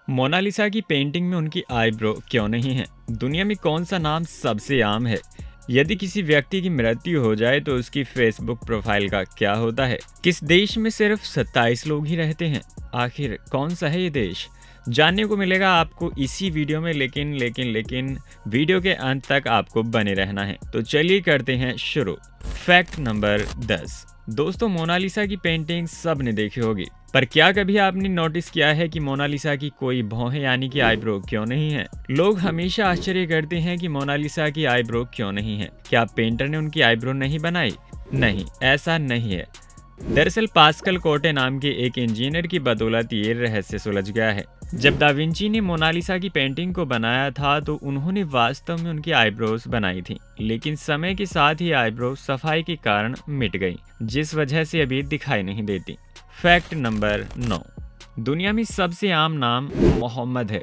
Mona Lisa की painting में उनकी आईब्रो क्यों नहीं है? दुनिया में कौन सा नाम सबसे आम है? यदि किसी व्यक्ति की मृत्यु हो जाए तो उसकी फेसबुक प्रोफाइल का क्या होता है? किस देश में सिर्फ 27 लोग ही रहते हैं? आखिर कौन सा है ये देश? जानने को मिलेगा आपको इसी वीडियो में, लेकिन वीडियो के अंत तक आपको बने रहना है। तो चलिए करते हैं शुरू। Fact number 10। दोस्तों, मोनालिसा की पेंटिंग सब ने देखी होगी, पर क्या कभी आपने नोटिस किया है कि मोनालिसा की कोई भौहें यानी कि आईब्रो क्यों नहीं है? लोग हमेशा आश्चर्य करते हैं कि मोनालिसा की आईब्रो क्यों नहीं है। क्या पेंटर ने उनकी आईब्रो नहीं बनाई? नहीं, ऐसा नहीं है। दरअसल पास्कल कोटे नाम के एक इंजीनियर की बदौलत ये रहस्य सुलझ गया है। जब दा विंची ने मोनालिसा की पेंटिंग को बनाया था तो उन्होंने वास्तव में उनकी आईब्रोज बनाई थी, लेकिन समय के साथ ही आईब्रो सफाई के कारण मिट गई, जिस वजह से अभी दिखाई नहीं देती। Fact number 9। दुनिया में सबसे आम नाम मोहम्मद है।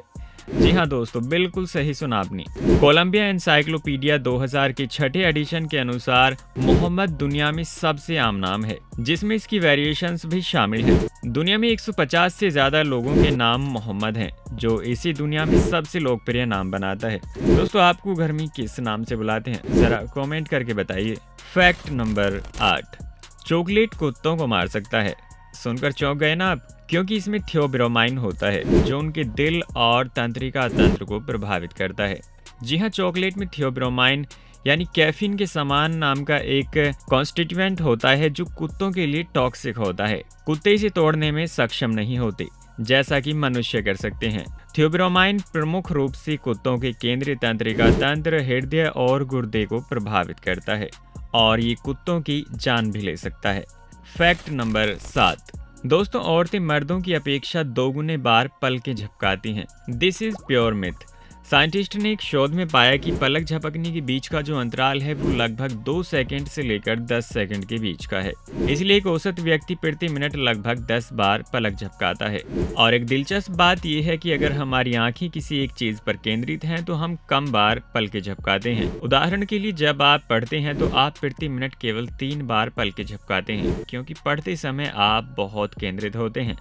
जी हाँ दोस्तों, बिल्कुल सही सुना आपने। कोलंबिया एनसाइक्लोपीडिया 2000 के छठे एडिशन के अनुसार मोहम्मद दुनिया में सबसे आम नाम है, जिसमें इसकी वेरिएशंस भी शामिल हैं। दुनिया में 150 से ज्यादा लोगों के नाम मोहम्मद हैं, जो इसी दुनिया में सबसे लोकप्रिय नाम बनाता है। दोस्तों, आपको घर में किस नाम से बुलाते हैं? जरा कॉमेंट करके बताइए। Fact number 8। चॉकलेट कुत्तों को मार सकता है। सुनकर चौंक गए ना आप? क्योंकि इसमें थियोब्रोमाइन होता है, जो उनके दिल और तंत्रिका तंत्र को प्रभावित करता है। जी हाँ, चॉकलेट में थियोब्रोमाइन यानी कैफीन के समान नाम का एक कॉन्स्टिट्यूएंट होता है, जो कुत्तों के लिए टॉक्सिक होता है। कुत्ते इसे तोड़ने में सक्षम नहीं होते, जैसा कि मनुष्य कर सकते हैं। थियोब्रोमाइन प्रमुख रूप से कुत्तों के केंद्रीय तंत्रिका तंत्र, हृदय और गुर्दे को प्रभावित करता है, और ये कुत्तों की जान भी ले सकता है। Fact number 7। दोस्तों, औरतें मर्दों की अपेक्षा 2 गुने बार पलकें झपकाती हैं। This is pure myth. Scientist ने एक शोध में पाया कि पलक झपकने के बीच का जो अंतराल है वो लगभग 2 सेकंड से लेकर 10 सेकंड के बीच का है। इसलिए एक औसत व्यक्ति प्रति मिनट लगभग 10 बार पलक झपकाता है। और एक दिलचस्प बात यह है कि अगर हमारी आंखें किसी एक चीज पर केंद्रित हैं तो हम कम बार पलकें झपकाते हैं। उदाहरण के लिए, जब आप पढ़ते हैं तो आप प्रति मिनट केवल 3 बार पलकें झपकाते हैं, क्योंकि पढ़ते समय आप बहुत केंद्रित होते हैं।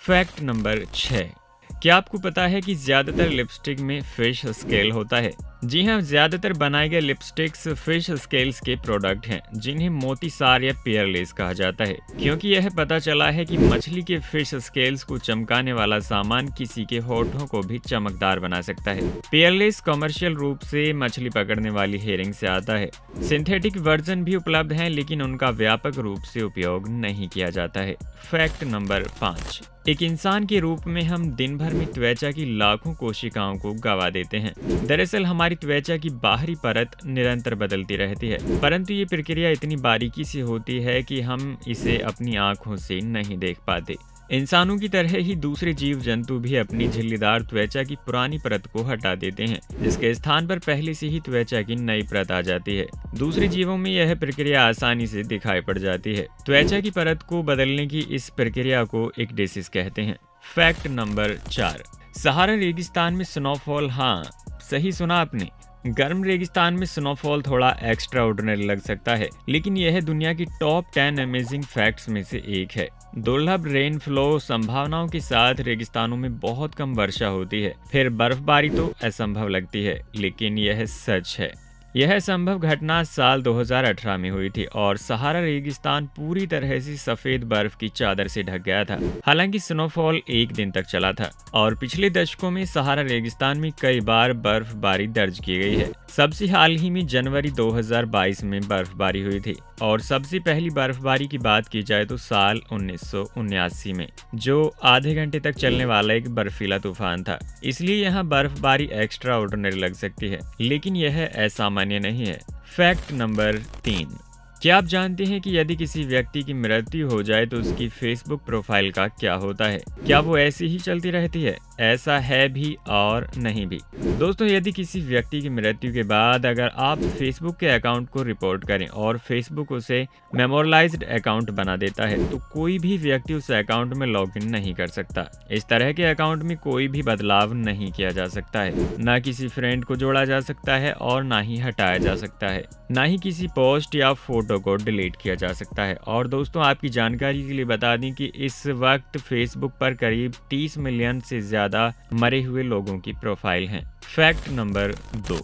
Fact number 6। क्या आपको पता है कि ज्यादातर लिपस्टिक में फिश स्केल होता है? जी हाँ, ज्यादातर बनाए गए लिपस्टिक्स फिश स्केल्स के प्रोडक्ट हैं, जिन्हें मोतीसार या पेयरलेस कहा जाता है, क्योंकि यह पता चला है कि मछली के फिश स्केल्स को चमकाने वाला सामान किसी के होठों को भी चमकदार बना सकता है। पेयरलेस कमर्शियल रूप से मछली पकड़ने वाली हेरिंग से आता है। सिंथेटिक वर्जन भी उपलब्ध हैं, लेकिन उनका व्यापक रूप से उपयोग नहीं किया जाता है। Fact number 5। एक इंसान के रूप में हम दिन भर में त्वचा की लाखों कोशिकाओं को गवा देते हैं। दरअसल हमारी त्वचा की बाहरी परत निरंतर बदलती रहती है, परंतु ये प्रक्रिया इतनी बारीकी से होती है कि हम इसे अपनी आंखों से नहीं देख पाते। इंसानों की तरह ही दूसरे जीव जंतु भी अपनी झिल्लीदार त्वचा की पुरानी परत को हटा देते हैं, जिसके स्थान पर पहले से ही त्वचा की नई परत आ जाती है। दूसरे जीवों में यह प्रक्रिया आसानी से दिखाई पड़ जाती है। त्वचा की परत को बदलने की इस प्रक्रिया को एक्डेसिस कहते हैं। Fact number 4। सहारा रेगिस्तान में स्नोफॉल, हाँ सही सुना आपने। गर्म रेगिस्तान में स्नोफॉल थोड़ा एक्स्ट्रा ऑर्डिनरी लग सकता है, लेकिन यह दुनिया की टॉप 10 अमेजिंग फैक्ट्स में से एक है। दुर्लभ रेन फ्लो संभावनाओं के साथ रेगिस्तानों में बहुत कम वर्षा होती है। फिर बर्फबारी तो असंभव लगती है, लेकिन यह सच है। यह संभव घटना साल 2018 में हुई थी और सहारा रेगिस्तान पूरी तरह से सफेद बर्फ की चादर से ढक गया था। हालांकि स्नोफॉल 1 दिन तक चला था और पिछले दशकों में सहारा रेगिस्तान में कई बार बर्फबारी दर्ज की गई है। सबसे हाल ही में जनवरी 2022 में बर्फबारी हुई थी, और सबसे पहली बर्फबारी की बात की जाए तो साल 1979 में, जो आधे घंटे तक चलने वाला एक बर्फीला तूफान था। इसलिए यहाँ बर्फबारी एक्स्ट्रा ऑर्डिनरी लग सकती है, लेकिन यह असामान्य नहीं है। Fact number 3। क्या आप जानते हैं कि यदि किसी व्यक्ति की मृत्यु हो जाए तो उसकी फेसबुक प्रोफाइल का क्या होता है? क्या वो ऐसी ही चलती रहती है? ऐसा है भी और नहीं भी। दोस्तों, यदि किसी व्यक्ति की मृत्यु के बाद अगर आप फेसबुक के अकाउंट को रिपोर्ट करें और फेसबुक उसे मेमोरलाइज्ड अकाउंट बना देता है, तो कोई भी व्यक्ति उस अकाउंट में लॉगिन नहीं कर सकता। इस तरह के अकाउंट में कोई भी बदलाव नहीं किया जा सकता है, ना किसी फ्रेंड को जोड़ा जा सकता है और ना ही हटाया जा सकता है, ना ही किसी पोस्ट या फोटो को डिलीट किया जा सकता है। और दोस्तों, आपकी जानकारी के लिए बता दें कि इस वक्त फेसबुक पर करीब 30 मिलियन से ज्यादा ज़्यादा मरे हुए लोगों की प्रोफाइल हैं। फैक्ट नंबर 2,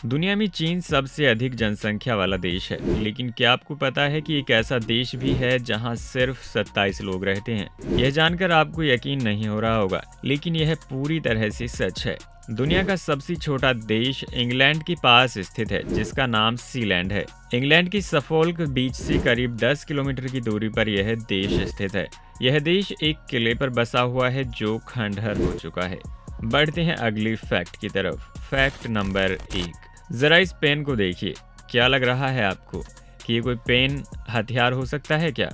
दुनिया में चीन सबसे अधिक जनसंख्या वाला देश है, लेकिन क्या आपको पता है कि एक ऐसा देश भी है जहां सिर्फ 27 लोग रहते हैं। यह जानकर आपको यकीन नहीं हो रहा होगा, लेकिन यह पूरी तरह से सच है। दुनिया का सबसे छोटा देश इंग्लैंड के पास स्थित है, जिसका नाम सीलैंड है। इंग्लैंड की सफोल्क बीच से करीब 10 किलोमीटर की दूरी पर यह देश स्थित है। यह देश एक किले पर बसा हुआ है जो खंडहर हो चुका है। बढ़ते हैं अगली फैक्ट की तरफ। फैक्ट नंबर 1, जरा इस पेन को देखिए। क्या लग रहा है आपको कि ये कोई पेन हथियार हो सकता है क्या?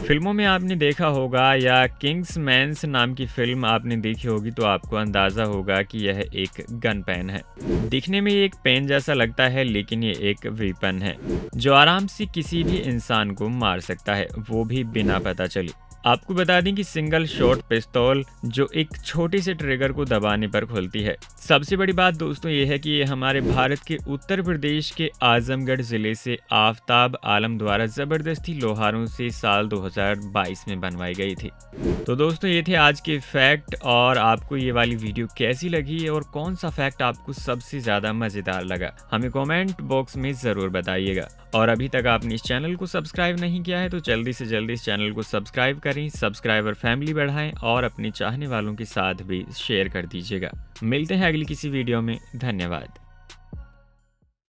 फिल्मों में आपने देखा होगा या किंग्समैन्स नाम की फिल्म आपने देखी होगी तो आपको अंदाजा होगा कि यह एक गन पेन है। दिखने में ये एक पेन जैसा लगता है, लेकिन ये एक वेपन है जो आराम से किसी भी इंसान को मार सकता है, वो भी बिना पता चले। आपको बता दें कि सिंगल शॉट पिस्तौल जो एक छोटे से ट्रिगर को दबाने पर खुलती है। सबसे बड़ी बात दोस्तों ये है कि ये हमारे भारत के उत्तर प्रदेश के आजमगढ़ जिले से आफताब आलम द्वारा जबरदस्ती लोहारों से साल 2022 में बनवाई गई थी। तो दोस्तों ये थे आज के फैक्ट, और आपको ये वाली वीडियो कैसी लगी और कौन सा फैक्ट आपको सबसे ज्यादा मजेदार लगा, हमें कमेंट बॉक्स में जरूर बताइएगा। और अभी तक आपने इस चैनल को सब्सक्राइब नहीं किया है तो जल्दी से जल्दी इस चैनल को सब्सक्राइब करें, सब्सक्राइबर फैमिली बढ़ाएं और अपने चाहने वालों के साथ भी शेयर कर दीजिएगा। मिलते हैं अगली किसी वीडियो में। धन्यवाद।